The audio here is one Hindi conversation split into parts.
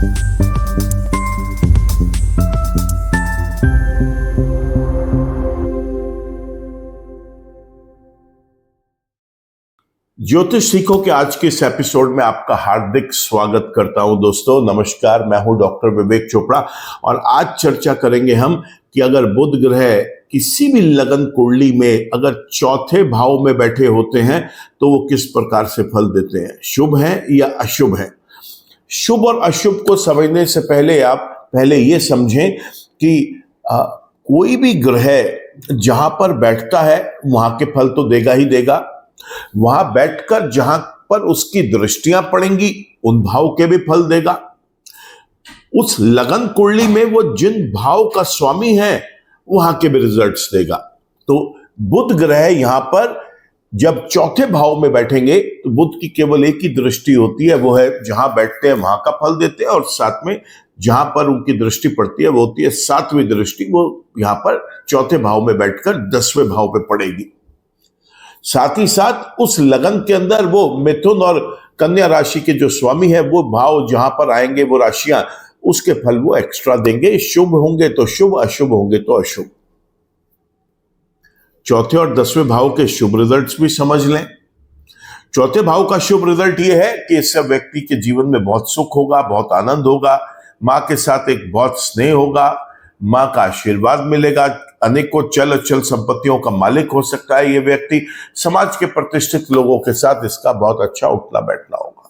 ज्योतिष सीखो के आज के इस एपिसोड में आपका हार्दिक स्वागत करता हूं। दोस्तों नमस्कार, मैं हूं डॉक्टर विवेक चोपड़ा और आज चर्चा करेंगे हम कि अगर बुध ग्रह किसी भी लगन कुंडली में अगर चौथे भाव में बैठे होते हैं तो वो किस प्रकार से फल देते हैं, शुभ है या अशुभ है। शुभ और अशुभ को समझने से पहले आप पहले ये समझें कि कोई भी ग्रह जहां पर बैठता है वहां के फल तो देगा ही देगा। वहां बैठकर जहां पर उसकी दृष्टियां पड़ेंगी उन भाव के भी फल देगा। उस लगन कुंडली में वो जिन भाव का स्वामी है वहां के भी रिजल्ट्स देगा। तो बुध ग्रह यहां पर जब चौथे भाव में बैठेंगे तो बुध की केवल एक ही दृष्टि होती है, वो है जहां बैठते हैं वहां का फल देते हैं, और साथ में जहां पर उनकी दृष्टि पड़ती है वो होती है सातवीं दृष्टि। वो यहां पर चौथे भाव में बैठकर 10वें भाव पे पड़ेगी। साथ ही साथ उस लगन के अंदर वो मिथुन और कन्या राशि के जो स्वामी है वो भाव जहां पर आएंगे, वो राशियां, उसके फल वो एक्स्ट्रा देंगे। शुभ होंगे तो शुभ, अशुभ होंगे तो अशुभ। चौथे और 10वें भाव के शुभ रिजल्ट्स भी समझ लें। चौथे भाव का शुभ रिजल्ट ये है कि इससे व्यक्ति के जीवन में बहुत सुख होगा, बहुत आनंद होगा, मां के साथ एक बहुत स्नेह होगा, मां का आशीर्वाद मिलेगा, अनेकों चल अचल संपत्तियों का मालिक हो सकता है ये व्यक्ति। समाज के प्रतिष्ठित लोगों के साथ इसका बहुत अच्छा उठना बैठना होगा।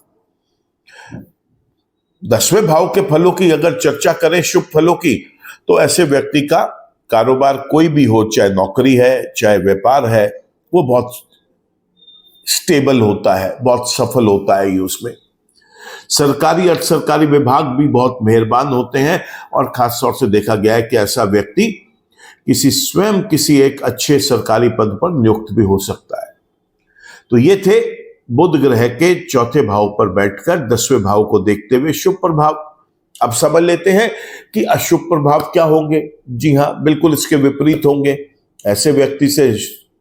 10वें भाव के फलों की अगर चर्चा करें, शुभ फलों की, तो ऐसे व्यक्ति का कारोबार कोई भी हो, चाहे नौकरी है चाहे व्यापार है, वो बहुत स्टेबल होता है, बहुत सफल होता है ये उसमें। सरकारी अर्ध सरकारी विभाग भी बहुत मेहरबान होते हैं और खास तौर से देखा गया है कि ऐसा व्यक्ति किसी एक अच्छे सरकारी पद पर नियुक्त भी हो सकता है। तो ये थे बुध ग्रह के चौथे भाव पर बैठकर 10वें भाव को देखते हुए शुभ प्रभाव। अब समझ लेते हैं कि अशुभ प्रभाव क्या होंगे। जी हां, बिल्कुल इसके विपरीत होंगे। ऐसे व्यक्ति से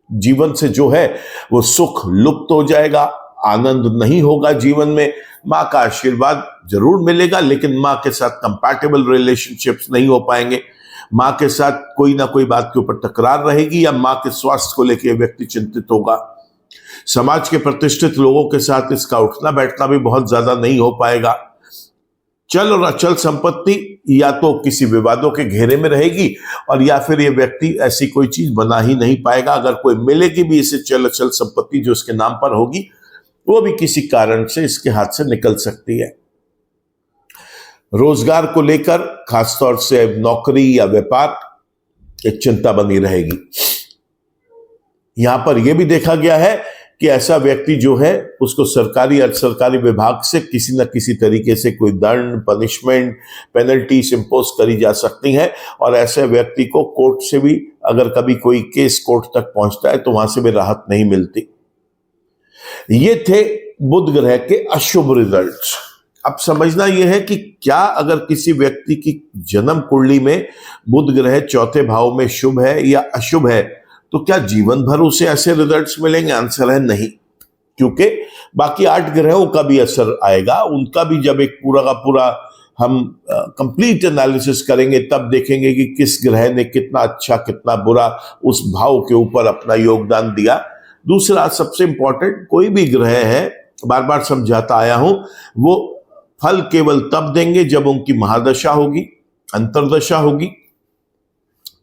जीवन से जो है वो सुख लुप्त हो जाएगा, आनंद नहीं होगा जीवन में। मां का आशीर्वाद जरूर मिलेगा लेकिन मां के साथ कंपैटिबल रिलेशनशिप्स नहीं हो पाएंगे। मां के साथ कोई ना कोई बात के ऊपर तकरार रहेगी या मां के स्वास्थ्य को लेकर व्यक्ति चिंतित होगा। समाज के प्रतिष्ठित लोगों के साथ इसका उठना बैठना भी बहुत ज्यादा नहीं हो पाएगा। चल और अचल संपत्ति या तो किसी विवादों के घेरे में रहेगी और या फिर ये व्यक्ति ऐसी कोई चीज बना ही नहीं पाएगा। अगर कोई मिलेगी भी इसे चल अचल संपत्ति जो इसके नाम पर होगी, वो भी किसी कारण से इसके हाथ से निकल सकती है। रोजगार को लेकर खासतौर से नौकरी या व्यापार एक चिंता बनी रहेगी। यहां पर यह भी देखा गया है कि ऐसा व्यक्ति जो है उसको सरकारी अर्ध सरकारी विभाग से किसी न किसी तरीके से कोई दंड, पनिशमेंट, पेनल्टीज इंपोज करी जा सकती हैं और ऐसे व्यक्ति को कोर्ट से भी अगर कभी कोई केस कोर्ट तक पहुंचता है तो वहां से भी राहत नहीं मिलती। ये थे बुध ग्रह के अशुभ रिजल्ट्स। अब समझना यह है कि क्या अगर किसी व्यक्ति की जन्म कुंडली में बुध ग्रह चौथे भाव में शुभ है या अशुभ है तो क्या जीवन भर उसे ऐसे रिजल्ट्स मिलेंगे? आंसर है नहीं, क्योंकि बाकी 8 ग्रहों का भी असर आएगा। उनका भी जब एक पूरा का पूरा हम कंप्लीट एनालिसिस करेंगे तब देखेंगे कि किस ग्रह ने कितना अच्छा कितना बुरा उस भाव के ऊपर अपना योगदान दिया। दूसरा सबसे इंपॉर्टेंट, कोई भी ग्रह है, बार बार समझाता आया हूं, वो फल केवल तब देंगे जब उनकी महादशा होगी, अंतरदशा होगी,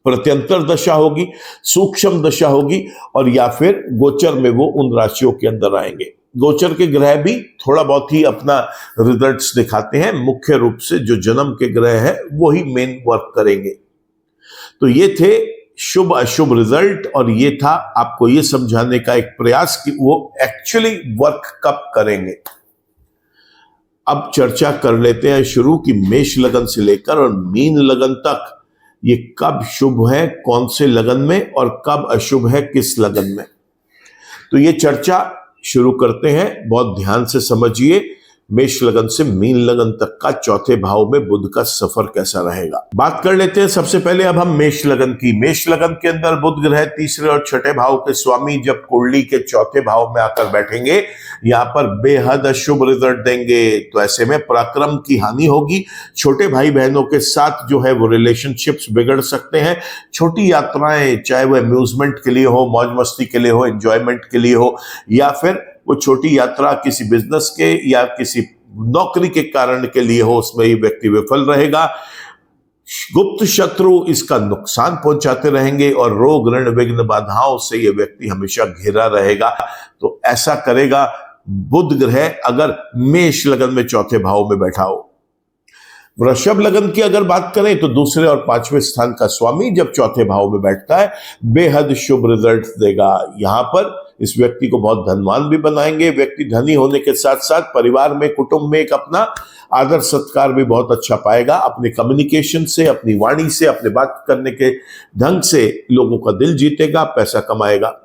प्रत्यंतर दशा होगी, सूक्ष्म दशा होगी और या फिर गोचर में वो उन राशियों के अंदर आएंगे। गोचर के ग्रह भी थोड़ा बहुत ही अपना रिजल्ट्स दिखाते हैं, मुख्य रूप से जो जन्म के ग्रह है वो ही मेन वर्क करेंगे। तो ये थे शुभ अशुभ रिजल्ट और ये था आपको ये समझाने का एक प्रयास कि वो एक्चुअली वर्क कब करेंगे। अब चर्चा कर लेते हैं शुरू की मेष लगन से लेकर और मीन लगन तक ये कब शुभ है कौन से लगन में और कब अशुभ है किस लगन में। तो ये चर्चा शुरू करते हैं, बहुत ध्यान से समझिए। मेष लगन से मीन लगन तक का चौथे भाव में बुध का सफर कैसा रहेगा, बात कर लेते हैं। सबसे पहले अब हम मेष लगन की। मेष लगन के अंदर बुध ग्रह तीसरे और छठे भाव के स्वामी जब कुंडली के चौथे भाव में आकर बैठेंगे, यहां पर बेहद अशुभ रिजल्ट देंगे। तो ऐसे में पराक्रम की हानि होगी। छोटे भाई बहनों के साथ जो है वो रिलेशनशिप्स बिगड़ सकते हैं। छोटी यात्राएं, चाहे वो अम्यूजमेंट के लिए हो, मौज मस्ती के लिए हो, एंजॉयमेंट के लिए हो, या फिर वो छोटी यात्रा किसी बिजनेस के या किसी नौकरी के कारण के लिए हो, उसमें ही व्यक्ति विफल रहेगा। गुप्त शत्रु इसका नुकसान पहुंचाते रहेंगे और रोग ऋण विघ्न बाधाओं से यह व्यक्ति हमेशा घिरा रहेगा। तो ऐसा करेगा बुध ग्रह अगर मेष लगन में चौथे भाव में बैठा हो। वृषभ लगन की अगर बात करें तो दूसरे और पांचवें स्थान का स्वामी जब चौथे भाव में बैठता है, बेहद शुभ रिजल्ट देगा। यहां पर इस व्यक्ति को बहुत धनवान भी बनाएंगे। व्यक्ति धनी होने के साथ साथ परिवार में, कुटुंब में एक अपना आदर सत्कार भी बहुत अच्छा पाएगा। अपने कम्युनिकेशन से, अपनी वाणी से, अपने बात करने के ढंग से लोगों का दिल जीतेगा, पैसा कमाएगा।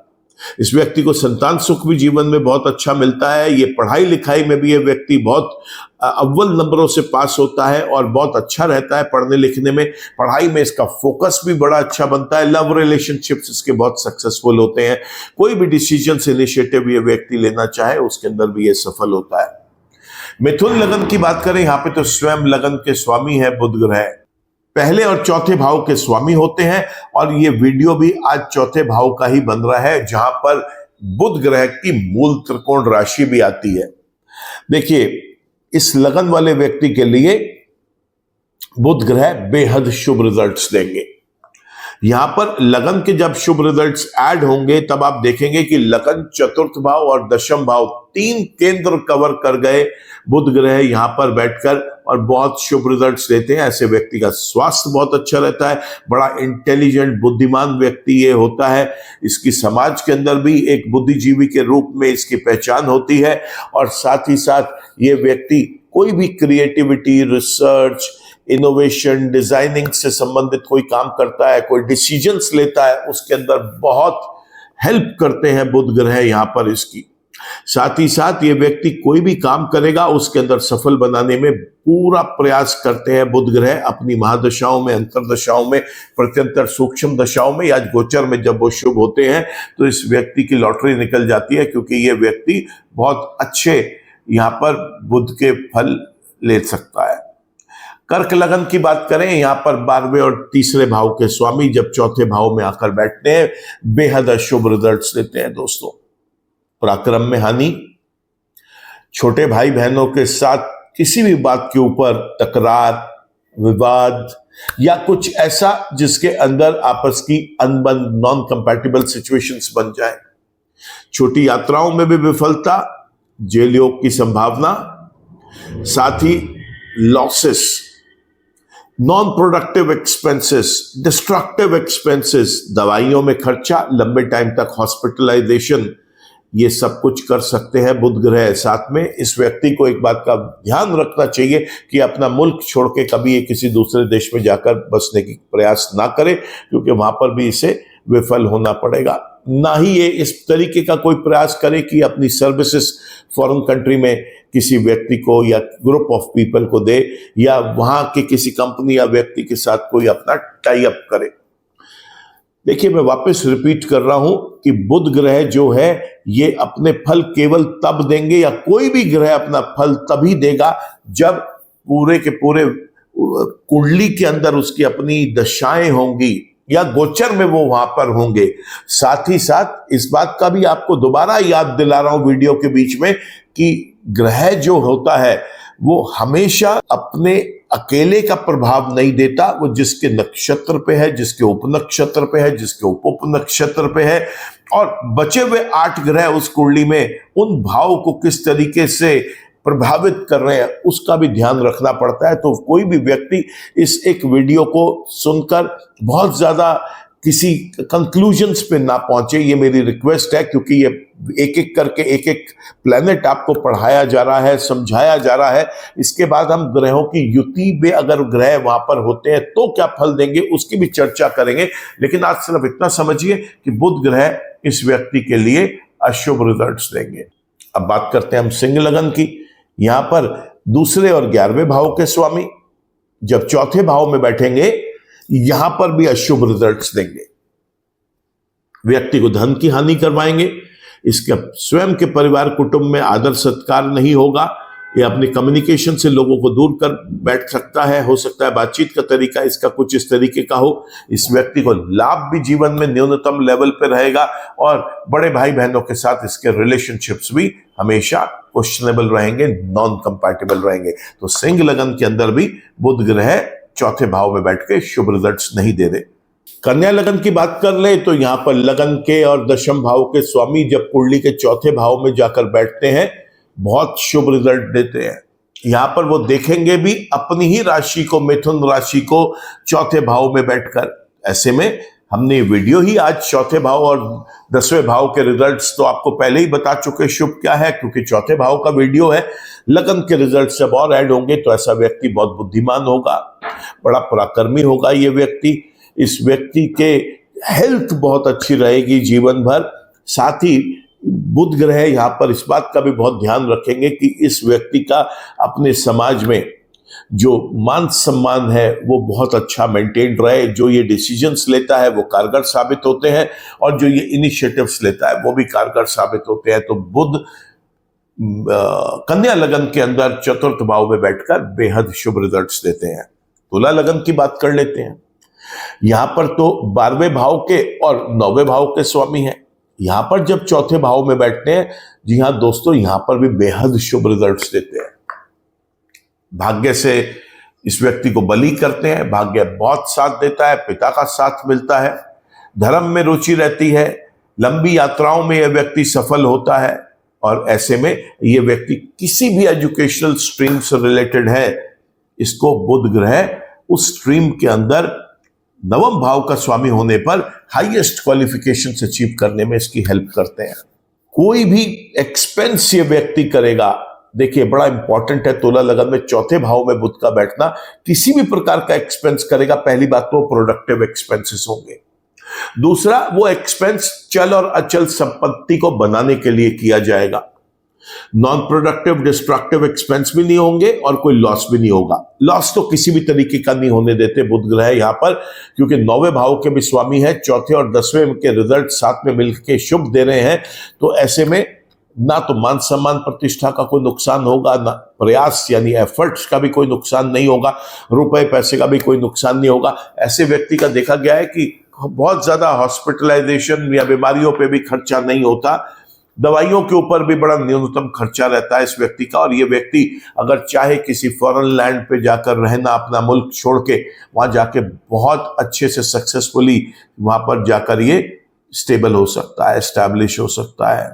इस व्यक्ति को संतान सुख भी जीवन में बहुत अच्छा मिलता है। ये पढ़ाई लिखाई में भी ये व्यक्ति बहुत अव्वल नंबरों से पास होता है और बहुत अच्छा रहता है पढ़ने लिखने में। पढ़ाई में इसका फोकस भी बड़ा अच्छा बनता है। लव रिलेशनशिप्स इसके बहुत सक्सेसफुल होते हैं। कोई भी डिसीजन इनिशिएटिव ये व्यक्ति लेना चाहे उसके अंदर भी ये सफल होता है। मिथुन लगन की बात करें, यहां पे तो स्वयं लगन के स्वामी है बुध ग्रह, पहले और चौथे भाव के स्वामी होते हैं। और ये वीडियो भी आज चौथे भाव का ही बन रहा है, जहां पर बुध ग्रह की मूल त्रिकोण राशि भी आती है। देखिए, इस लगन वाले व्यक्ति के लिए बुध ग्रह बेहद शुभ रिजल्ट्स देंगे। यहां पर लगन के जब शुभ रिजल्ट्स ऐड होंगे तब आप देखेंगे कि लगन, चतुर्थ भाव और दशम भाव, तीन केंद्र कवर कर गए बुध ग्रह यहां पर बैठकर, और बहुत शुभ रिजल्ट्स देते हैं। ऐसे व्यक्ति का स्वास्थ्य बहुत अच्छा रहता है। बड़ा इंटेलिजेंट, बुद्धिमान व्यक्ति ये होता है। इसकी समाज के अंदर भी एक बुद्धिजीवी के रूप में इसकी पहचान होती है। और साथ ही साथ ये व्यक्ति कोई भी क्रिएटिविटी, रिसर्च, इनोवेशन, डिजाइनिंग से संबंधित कोई काम करता है, कोई डिसीजंस लेता है, उसके अंदर बहुत हेल्प करते हैं बुध ग्रह यहां पर इसकी। साथ ही साथ ये व्यक्ति कोई भी काम करेगा उसके अंदर सफल बनाने में पूरा प्रयास करते हैं बुध ग्रह। अपनी महादशाओं में, अंतरदशाओं में, प्रत्यंतर सूक्ष्म दशाओं में या गोचर में जब वो शुभ होते हैं तो इस व्यक्ति की लॉटरी निकल जाती है, क्योंकि ये व्यक्ति बहुत अच्छे यहां पर बुध के फल ले सकता है। कर्क लगन की बात करें, यहां पर 12वें और तीसरे भाव के स्वामी जब चौथे भाव में आकर बैठते हैं, बेहद अशुभ रिजल्ट्स देते हैं दोस्तों। पराक्रम में हानि, छोटे भाई बहनों के साथ किसी भी बात के ऊपर तकरार, विवाद या कुछ ऐसा जिसके अंदर आपस की अनबन, नॉन कंपैटिबल सिचुएशंस बन जाए। छोटी यात्राओं में भी विफलता, जेल योग की संभावना, साथ ही losses, non productive expenses, destructive expenses, दवाइयों में खर्चा, लंबे टाइम तक हॉस्पिटलाइजेशन, ये सब कुछ कर सकते हैं बुध ग्रह। साथ में इस व्यक्ति को एक बात का ध्यान रखना चाहिए कि अपना मुल्क छोड़ के कभी ये किसी दूसरे देश में जाकर बसने की प्रयास ना करे, क्योंकि वहां पर भी इसे विफल होना पड़ेगा। ना ही ये इस तरीके का कोई प्रयास करे कि अपनी सर्विसेज फॉरेन कंट्री में किसी व्यक्ति को या ग्रुप ऑफ पीपल को दे, या वहां के किसी कंपनी या व्यक्ति के साथ कोई अपना टाई अप करे। देखिए, मैं वापस रिपीट कर रहा हूं कि बुध ग्रह जो है ये अपने फल केवल तब देंगे, या कोई भी ग्रह अपना फल तभी देगा जब पूरे के पूरे कुंडली के अंदर उसकी अपनी दशाएं होंगी या गोचर में वो वहां पर होंगे। साथ ही साथ इस बात का भी आपको दोबारा याद दिला रहा हूं वीडियो के बीच में कि ग्रह जो होता है वो हमेशा अपने अकेले का प्रभाव नहीं देता। वो जिसके नक्षत्र पे है, जिसके उपनक्षत्र पे है, जिसके उप नक्षत्र पे है, और बचे हुए 8 ग्रह उस कुंडली में उन भाव को किस तरीके से प्रभावित कर रहे हैं उसका भी ध्यान रखना पड़ता है। तो कोई भी व्यक्ति इस एक वीडियो को सुनकर बहुत ज्यादा किसी कंक्लूजन्स पे ना पहुंचे, ये मेरी रिक्वेस्ट है, क्योंकि ये एक एक करके एक एक प्लैनेट आपको पढ़ाया जा रहा है, समझाया जा रहा है। इसके बाद हम ग्रहों की युति में अगर ग्रह वहां पर होते हैं तो क्या फल देंगे उसकी भी चर्चा करेंगे। लेकिन आज सिर्फ इतना समझिए कि बुध ग्रह इस व्यक्ति के लिए अशुभ रिजल्ट्स देंगे। अब बात करते हैं हम सिंह लगन की। यहां पर दूसरे और 11वें भाव के स्वामी जब चौथे भाव में बैठेंगे, यहां पर भी अशुभ रिजल्ट्स देंगे। व्यक्ति को धन की हानि करवाएंगे, इसके स्वयं के परिवार कुटुंब में आदर सत्कार नहीं होगा, ये अपनी कम्युनिकेशन से लोगों को दूर कर बैठ सकता है। हो सकता है बातचीत का तरीका इसका कुछ इस तरीके का हो। इस व्यक्ति को लाभ भी जीवन में न्यूनतम लेवल पर रहेगा और बड़े भाई बहनों के साथ इसके रिलेशनशिप्स भी हमेशा क्वेश्चनेबल रहेंगे, नॉन कंपैटिबल रहेंगे। तो सिंह लगन के अंदर भी बुध ग्रह चौथे भाव में बैठ के शुभ रिजल्ट्स नहीं दे रहे। कन्या लगन की बात कर ले तो यहां पर लगन के और दशम भाव के स्वामी जब कुंडली के चौथे भाव में जाकर बैठते हैं, बहुत शुभ रिजल्ट देते हैं। यहां पर वो देखेंगे भी अपनी ही राशि को, मिथुन राशि को चौथे भाव में बैठकर। ऐसे में हमने वीडियो ही आज चौथे भाव और 10वें भाव के रिजल्ट्स तो आपको पहले ही बता चुके शुभ क्या है, क्योंकि चौथे भाव का वीडियो है। लगन के रिजल्ट जब और ऐड होंगे तो ऐसा व्यक्ति बहुत बुद्धिमान होगा, बड़ा पराक्रमी होगा ये व्यक्ति। इस व्यक्ति के हेल्थ बहुत अच्छी रहेगी जीवन भर। साथ ही बुध ग्रह यहां पर इस बात का भी बहुत ध्यान रखेंगे कि इस व्यक्ति का अपने समाज में जो मान सम्मान है वो बहुत अच्छा मेंटेन रहे। जो ये डिसीजंस लेता है वो कारगर साबित होते हैं और जो ये इनिशिएटिव्स लेता है वो भी कारगर साबित होते हैं। तो बुध कन्या लगन के अंदर चतुर्थ भाव में बैठकर बेहद शुभ रिजल्ट्स देते हैं। तुला लगन की बात कर लेते हैं। यहां पर तो 12वें भाव के और 9वें भाव के स्वामी हैं। यहां पर जब चौथे भाव में बैठते हैं, जी हां दोस्तों, यहां पर भी बेहद शुभ रिजल्ट्स देते हैं। भाग्य से इस व्यक्ति को बली करते हैं, भाग्य बहुत साथ देता है, पिता का साथ मिलता है, धर्म में रुचि रहती है, लंबी यात्राओं में यह व्यक्ति सफल होता है। और ऐसे में यह व्यक्ति किसी भी एजुकेशनल स्ट्रीम से रिलेटेड है, इसको बुध ग्रह उस स्ट्रीम के अंदर नवम भाव का स्वामी होने पर हाईएस्ट क्वालिफिकेशंस अचीव करने में इसकी हेल्प करते हैं। कोई भी एक्सपेंस ये व्यक्ति करेगा, देखिए बड़ा इंपॉर्टेंट है तुला लगन में चौथे भाव में बुध का बैठना। किसी भी प्रकार का एक्सपेंस करेगा, पहली बात तो प्रोडक्टिव एक्सपेंसेस होंगे। दूसरा, वो एक्सपेंस चल और अचल संपत्ति को बनाने के लिए किया जाएगा। नॉन प्रोडक्टिव डिस्ट्रक्टिव एक्सपेंस भी नहीं होंगे और कोई लॉस भी नहीं होगा। लॉस तो किसी भी तरीके का नहीं होने देते बुध ग्रह यहां पर, क्योंकि 9वें भाव के भी स्वामी है, चौथे और 10वें के रिजल्ट साथ में मिलकर शुभ दे रहे हैं। तो ऐसे में ना तो मान सम्मान प्रतिष्ठा का कोई नुकसान होगा, ना प्रयास यानी एफर्ट्स का भी कोई नुकसान नहीं होगा, रुपए पैसे का भी कोई नुकसान नहीं होगा। ऐसे व्यक्ति का देखा गया है कि बहुत ज्यादा हॉस्पिटलाइजेशन या बीमारियों पे भी खर्चा नहीं होता, दवाइयों के ऊपर भी बड़ा न्यूनतम खर्चा रहता है इस व्यक्ति का। और ये व्यक्ति अगर चाहे किसी फॉरेन लैंड पे जाकर रहना, अपना मुल्क छोड़ के वहां जाके बहुत अच्छे से सक्सेसफुली वहां पर जाकर ये स्टेबल हो सकता है, एस्टैब्लिश हो सकता है।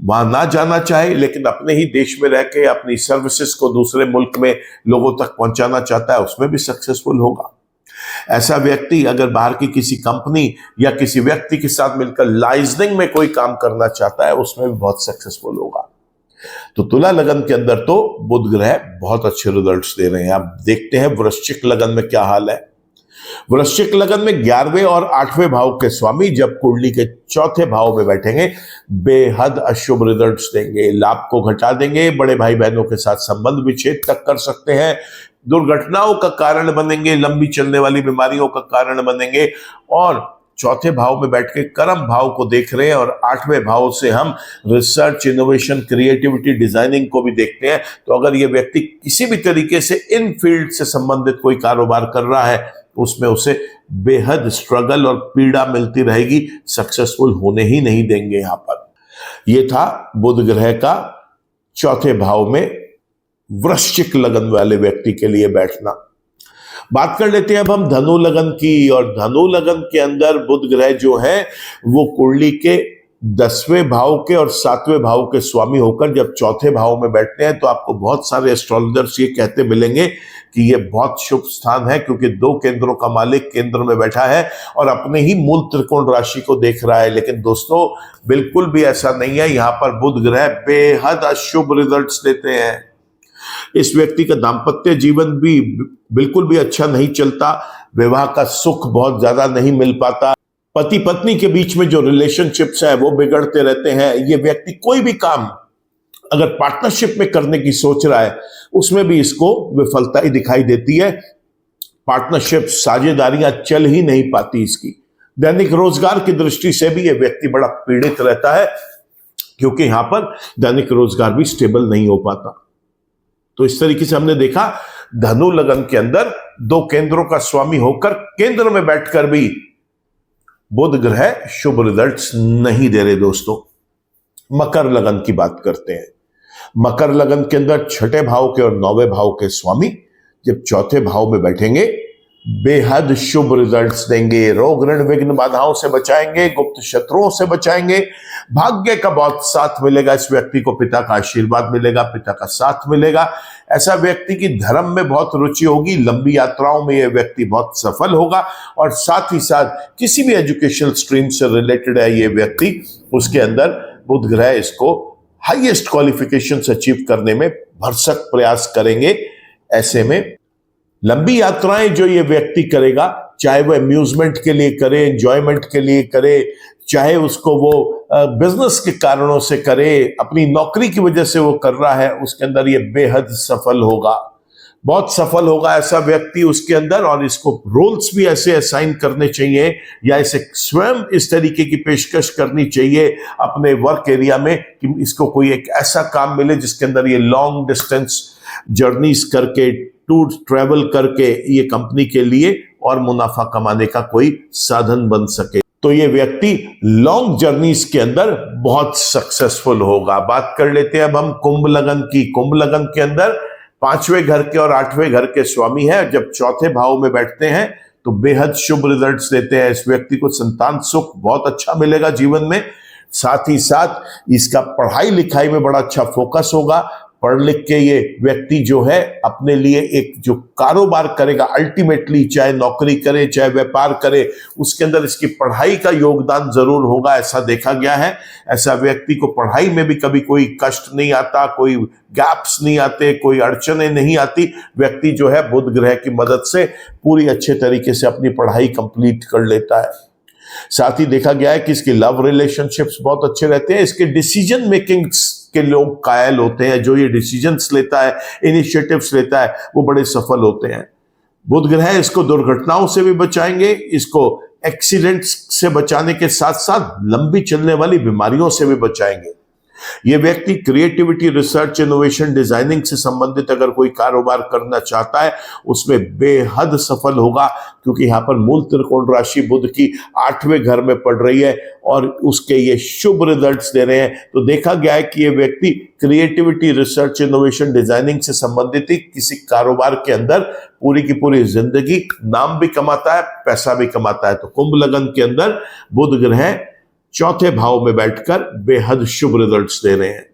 वहां ना जाना चाहे लेकिन अपने ही देश में रह के अपनी सर्विसेज को दूसरे मुल्क में लोगों तक पहुंचाना चाहता है, उसमें भी सक्सेसफुल होगा। ऐसा व्यक्ति अगर बाहर की किसी कंपनी या किसी व्यक्ति के साथ मिलकर लाइजनिंग में कोई काम करना चाहता है, उसमें भी बहुत सक्सेसफुल होगा। तो तुला लगन के अंदर तो बुध ग्रह बहुत अच्छे रिजल्ट्स दे रहे हैं। आप देखते हैं वृश्चिक लगन में क्या हाल है। वृश्चिक लगन में 11वें और 8वें भाव के स्वामी जब कुंडली के चौथे भाव में बैठेंगे, बेहद अशुभ रिजल्ट्स देंगे, लाभ को घटा देंगे, बड़े भाई बहनों के साथ संबंध विच्छेद तक कर सकते हैं, दुर्घटनाओं का कारण बनेंगे, लंबी चलने वाली बीमारियों का कारण बनेंगे। और चौथे भाव में बैठ के कर्म भाव को देख रहे हैं और 8वें भाव से हम रिसर्च, इनोवेशन, क्रिएटिविटी, डिजाइनिंग को भी देखते हैं। तो अगर ये व्यक्ति किसी भी तरीके से इन फील्ड से संबंधित कोई कारोबार कर रहा है, उसमें उसे बेहद स्ट्रगल और पीड़ा मिलती रहेगी, सक्सेसफुल होने ही नहीं देंगे। यहां पर यह था बुध ग्रह का चौथे भाव में वृश्चिक लगन वाले व्यक्ति के लिए बैठना। बात कर लेते हैं अब हम धनु लगन की। और धनु लगन के अंदर बुध ग्रह जो है वो कुंडली के 10वें भाव के और 7वें भाव के स्वामी होकर जब चौथे भाव में बैठते हैं, तो आपको बहुत सारे एस्ट्रोलॉजर्स ये कहते मिलेंगे कि ये बहुत शुभ स्थान है, क्योंकि 2 केंद्रों का मालिक केंद्र में बैठा है और अपने ही मूल त्रिकोण राशि को देख रहा है। लेकिन दोस्तों बिल्कुल भी ऐसा नहीं है। यहां पर बुध ग्रह बेहद अशुभ रिजल्ट्स देते हैं। इस व्यक्ति का दाम्पत्य जीवन भी बिल्कुल भी अच्छा नहीं चलता, विवाह का सुख बहुत ज्यादा नहीं मिल पाता, पति पत्नी के बीच में जो रिलेशनशिप्स है वो बिगड़ते रहते हैं। ये व्यक्ति कोई भी काम अगर पार्टनरशिप में करने की सोच रहा है उसमें भी इसको विफलता ही दिखाई देती है। पार्टनरशिप साझेदारियां चल ही नहीं पाती इसकी। दैनिक रोजगार की दृष्टि से भी यह व्यक्ति बड़ा पीड़ित रहता है, क्योंकि यहां पर दैनिक रोजगार भी स्टेबल नहीं हो पाता। तो इस तरीके से हमने देखा धनु लगन के अंदर 2 केंद्रों का स्वामी होकर केंद्र में बैठकर भी बुध ग्रह शुभ रिजल्ट्स नहीं दे रहे। दोस्तों, मकर लगन की बात करते हैं। मकर लगन के अंदर 6ठे भाव के और 9वें भाव के स्वामी जब 4थे भाव में बैठेंगे बेहद शुभ रिजल्ट्स देंगे। रोग ऋण विघ्न बाधाओं से बचाएंगे, गुप्त शत्रुओं से बचाएंगे, भाग्य का बहुत साथ मिलेगा। इस व्यक्ति को पिता का आशीर्वाद मिलेगा, पिता का साथ मिलेगा। ऐसा व्यक्ति की धर्म में बहुत रुचि होगी, लंबी यात्राओं में यह व्यक्ति बहुत सफल होगा और साथ ही साथ किसी भी एजुकेशनल स्ट्रीम से रिलेटेड है ये व्यक्ति, उसके अंदर बुध ग्रह इसको हाईएस्ट क्वालिफिकेशंस अचीव करने में भरसक प्रयास करेंगे। ऐसे में लंबी यात्राएं जो ये व्यक्ति करेगा, चाहे वो अम्यूजमेंट के लिए करे, एंजॉयमेंट के लिए करे, चाहे उसको वो बिजनेस के कारणों से करे, अपनी नौकरी की वजह से वो कर रहा है, उसके अंदर ये बेहद सफल होगा, बहुत सफल होगा ऐसा व्यक्ति उसके अंदर। और इसको रोल्स भी ऐसे असाइन करने चाहिए या इसे स्वयं इस तरीके की पेशकश करनी चाहिए अपने वर्क एरिया में कि इसको कोई एक ऐसा काम मिले जिसके अंदर ये लॉन्ग डिस्टेंस जर्नीज करके, टूर ट्रेवल करके ये कंपनी के लिए और मुनाफा कमाने का कोई साधन बन सके। तो ये व्यक्ति लॉन्ग जर्नीज के अंदर बहुत सक्सेसफुल होगा। बात कर लेते हैं अब हम कुंभ लगन की। कुंभ लगन के अंदर 5वें घर के और 8वें घर के स्वामी है। जब 4थे भाव में बैठते हैं तो बेहद शुभ रिजल्ट्स देते हैं। इस व्यक्ति को संतान सुख बहुत अच्छा मिलेगा जीवन में। साथ ही साथ इसका पढ़ाई लिखाई में बड़ा अच्छा फोकस होगा। पढ़ लिख के ये व्यक्ति जो है अपने लिए एक जो कारोबार करेगा, अल्टीमेटली चाहे नौकरी करे चाहे व्यापार करे, उसके अंदर इसकी पढ़ाई का योगदान जरूर होगा, ऐसा देखा गया है। ऐसा व्यक्ति को पढ़ाई में भी कभी कोई कष्ट नहीं आता, कोई गैप्स नहीं आते, कोई अड़चने नहीं आती। व्यक्ति जो है बुध ग्रह की मदद से पूरी अच्छे तरीके से अपनी पढ़ाई कंप्लीट कर लेता है। साथ ही देखा गया है कि इसके लव रिलेशनशिप्स बहुत अच्छे रहते हैं। इसके डिसीजन मेकिंग्स के लोग कायल होते हैं। जो ये डिसीजंस लेता है, इनिशिएटिव्स लेता है, वो बड़े सफल होते हैं। बुध ग्रह इसको दुर्घटनाओं से भी बचाएंगे, इसको एक्सीडेंट्स से बचाने के साथ साथ लंबी चलने वाली बीमारियों से भी बचाएंगे। ये व्यक्ति क्रिएटिविटी, रिसर्च, इनोवेशन, डिजाइनिंग से संबंधित अगर कोई कारोबार करना चाहता है उसमें बेहद सफल होगा, क्योंकि यहां पर मूल त्रिकोण राशि बुध की 8वें घर में पड़ रही है और उसके ये शुभ रिजल्ट्स दे रहे हैं। तो देखा गया है कि ये व्यक्ति क्रिएटिविटी, रिसर्च, इनोवेशन, डिजाइनिंग से संबंधित ही किसी कारोबार के अंदर पूरी की पूरी जिंदगी नाम भी कमाता है, पैसा भी कमाता है। तो कुंभ लगन के अंदर बुध ग्रह 4थे भाव में बैठकर बेहद शुभ रिजल्ट्स दे रहे हैं।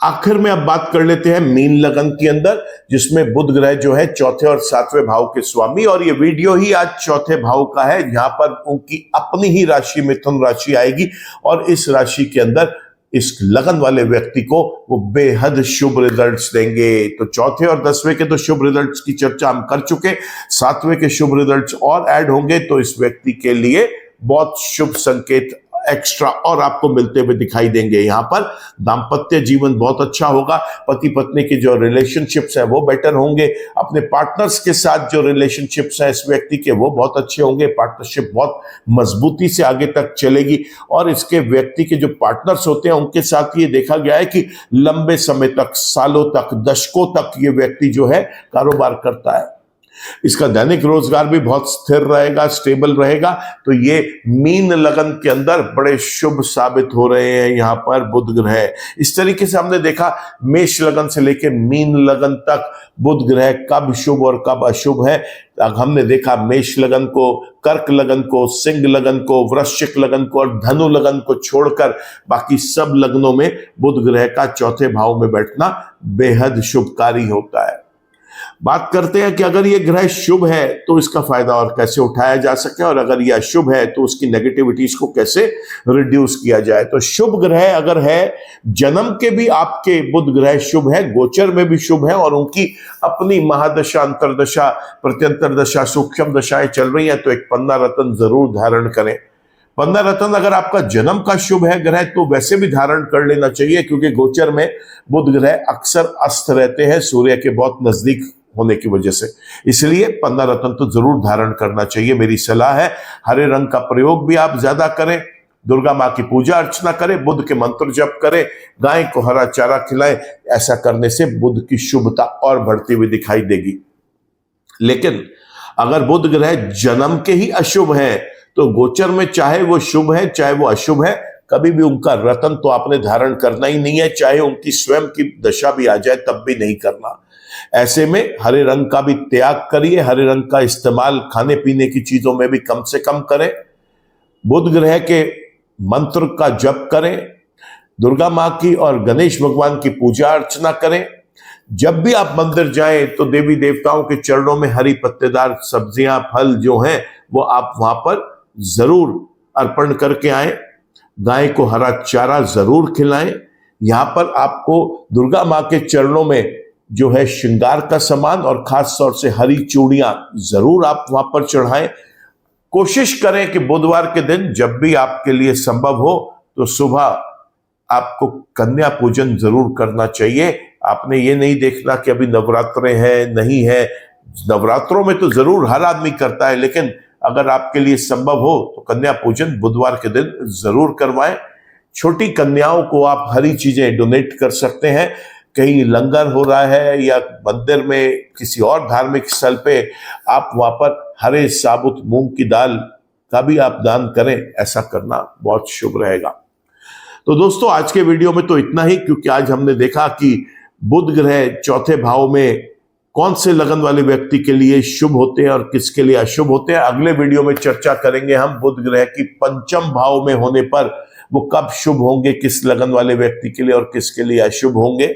आखिर में अब बात कर लेते हैं मीन लगन के अंदर, जिसमें बुध ग्रह जो है 4थे और 7वें भाव के स्वामी। और ये वीडियो ही आज 4थे भाव का है, यहां पर उनकी अपनी ही राशि मिथुन राशि आएगी और इस राशि के अंदर इस लगन वाले व्यक्ति को वो बेहद शुभ रिजल्ट्स देंगे। तो 4थे और 10वें के तो शुभ रिजल्ट्स की चर्चा हम कर चुके, 7वें के शुभ रिजल्ट्स और ऐड होंगे तो इस व्यक्ति के लिए बहुत शुभ संकेत एक्स्ट्रा और आपको मिलते हुए दिखाई देंगे। यहां पर दाम्पत्य जीवन बहुत अच्छा होगा, पति पत्नी के जो रिलेशनशिप्स हैं वो बेटर होंगे, अपने पार्टनर्स के साथ जो रिलेशनशिप्स हैं इस व्यक्ति के वो बहुत अच्छे होंगे, पार्टनरशिप बहुत मजबूती से आगे तक चलेगी। और इसके व्यक्ति के जो पार्टनर्स होते हैं उनके साथ ये देखा गया है कि लंबे समय तक, सालों तक, दशकों तक ये व्यक्ति जो है कारोबार करता है। इसका दैनिक रोजगार भी बहुत स्थिर रहेगा, स्टेबल रहेगा। तो ये मीन लगन के अंदर बड़े शुभ साबित हो रहे हैं यहां पर बुध ग्रह। इस तरीके से हमने देखा मेष लगन से लेकर मीन लगन तक बुध ग्रह कब शुभ और कब अशुभ है। हमने देखा मेष लगन को, कर्क लगन को, सिंह लगन को, वृश्चिक लगन को और धनु लगन को छोड़कर बाकी सब लग्नों में बुध ग्रह का 4थे भाव में बैठना बेहद शुभकारी होता है। बात करते हैं कि अगर ये ग्रह शुभ है तो इसका फायदा और कैसे उठाया जा सके, और अगर यह अशुभ है तो उसकी नेगेटिविटीज को कैसे रिड्यूस किया जाए। तो शुभ ग्रह अगर है, जन्म के भी आपके बुध ग्रह शुभ है, गोचर में भी शुभ है और उनकी अपनी महादशा, अंतरदशा, प्रत्यंतर दशा, सूक्ष्म दशाएं चल रही हैं, तो एक पन्ना रत्न जरूर धारण करें। 15 रत्न अगर आपका जन्म का शुभ है ग्रह तो वैसे भी धारण कर लेना चाहिए, क्योंकि गोचर में बुध ग्रह अक्सर अस्त रहते हैं सूर्य के बहुत नजदीक होने की वजह से। इसलिए 15 रत्न तो जरूर धारण करना चाहिए, मेरी सलाह है। हरे रंग का प्रयोग भी आप ज्यादा करें, दुर्गा माँ की पूजा अर्चना करें, बुध के मंत्र जप करें, गाय को हरा चारा खिलाएं। ऐसा करने से बुध की शुभता और बढ़ती हुई दिखाई देगी। लेकिन अगर बुध ग्रह जन्म के ही अशुभ है तो गोचर में चाहे वो शुभ है चाहे वो अशुभ है, कभी भी उनका रत्न तो आपने धारण करना ही नहीं है, चाहे उनकी स्वयं की दशा भी आ जाए तब भी नहीं करना। ऐसे में हरे रंग का भी त्याग करिए, हरे रंग का इस्तेमाल खाने पीने की चीजों में भी कम से कम करें, बुध ग्रह के मंत्र का जप करें, दुर्गा माँ की और गणेश भगवान की पूजा अर्चना करें। जब भी आप मंदिर जाएं तो देवी देवताओं के चरणों में हरी पत्तेदार सब्जियां फल जो हैं वो आप वहां पर जरूर अर्पण करके आए। गाय को हरा चारा जरूर खिलाएं। यहां पर आपको दुर्गा माँ के चरणों में जो है श्रृंगार का सामान और खास तौर से हरी चूड़ियां जरूर आप वहां पर चढ़ाएं। कोशिश करें कि बुधवार के दिन जब भी आपके लिए संभव हो तो सुबह आपको कन्या पूजन जरूर करना चाहिए। आपने ये नहीं देखना कि अभी नवरात्रे हैं नहीं है, नवरात्रों में तो जरूर हर आदमी करता है, लेकिन अगर आपके लिए संभव हो तो कन्या पूजन बुधवार के दिन जरूर करवाएं। छोटी कन्याओं को आप हरी चीजें डोनेट कर सकते हैं, कहीं लंगर हो रहा है या मंदिर में किसी और धार्मिक स्थल पे आप वहां पर हरे साबुत मूंग की दाल का भी आप दान करें, ऐसा करना बहुत शुभ रहेगा। तो दोस्तों आज के वीडियो में तो इतना ही, क्योंकि आज हमने देखा कि बुध ग्रह चौथे भाव में कौन से लगन वाले व्यक्ति के लिए शुभ होते हैं और किसके लिए अशुभ होते हैं। अगले वीडियो में चर्चा करेंगे हम बुध ग्रह की पंचम भाव में होने पर वो कब शुभ होंगे, किस लगन वाले व्यक्ति के लिए और किसके लिए अशुभ होंगे।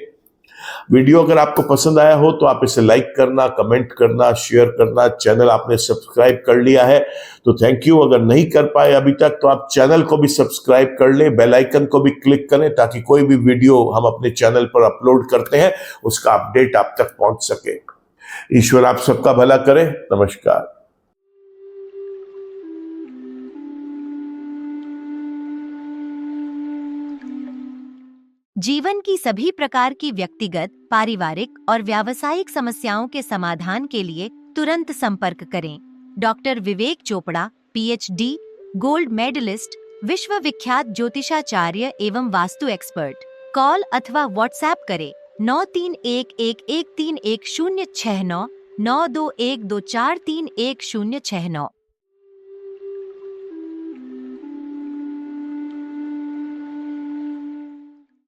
वीडियो अगर आपको पसंद आया हो तो आप इसे लाइक करना, कमेंट करना, शेयर करना। चैनल आपने सब्सक्राइब कर लिया है तो थैंक यू। अगर नहीं कर पाए अभी तक तो आप चैनल को भी सब्सक्राइब कर लें, बेल आइकन को भी क्लिक करें ताकि कोई भी वीडियो हम अपने चैनल पर अपलोड करते हैं उसका अपडेट आप तक पहुंच सके। ईश्वर आप सबका भला करे। नमस्कार। जीवन की सभी प्रकार की व्यक्तिगत, पारिवारिक और व्यावसायिक समस्याओं के समाधान के लिए तुरंत संपर्क करें। डॉक्टर विवेक चोपड़ा, पीएचडी, गोल्ड मेडलिस्ट, विश्व विख्यात ज्योतिषाचार्य एवं वास्तु एक्सपर्ट। कॉल अथवा व्हाट्सएप करें 9311131069 9212431069।